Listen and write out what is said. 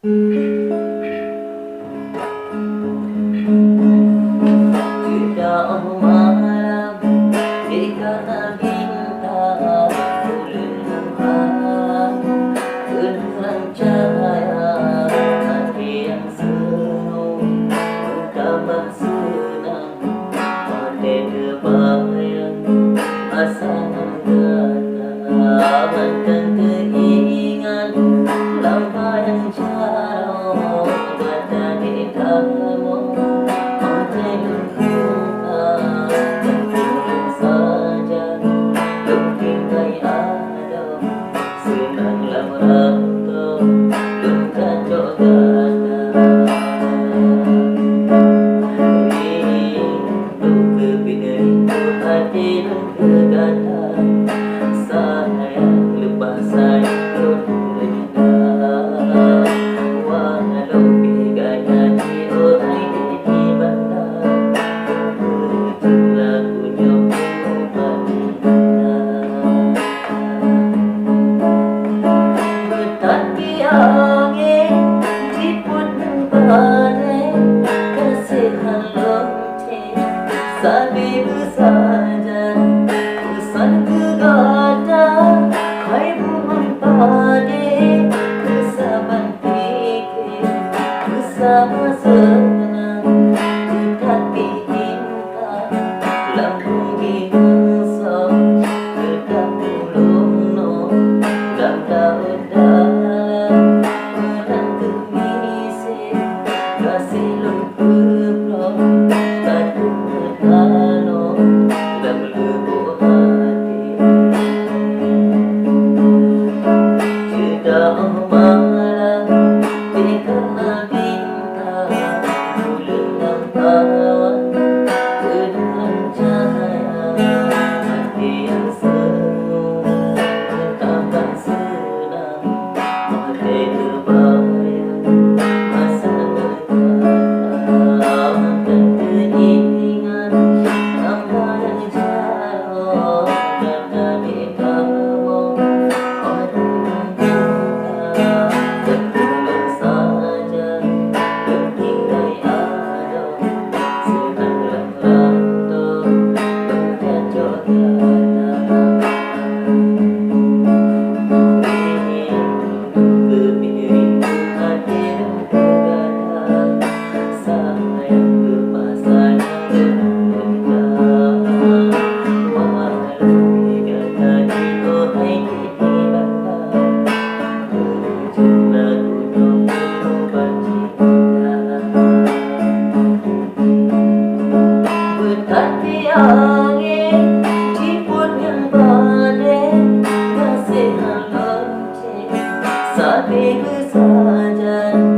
Sudah malam dikata bintang bulan dengan cahaya hati yang senyum ungkapan senang pada kebayang masa mendatang dan keinginan lambaian jauh berada di dalam Sabi bersaja, pesan kegada, hai buang padi, bersama pikir, bersama senang, tetapi intan, lambung gingsong, dekat pulung no, daun dalam, dan kemisi, kasih lumpur blok. Hati angin ciput yang badai kasihan lonceng sapi bersajan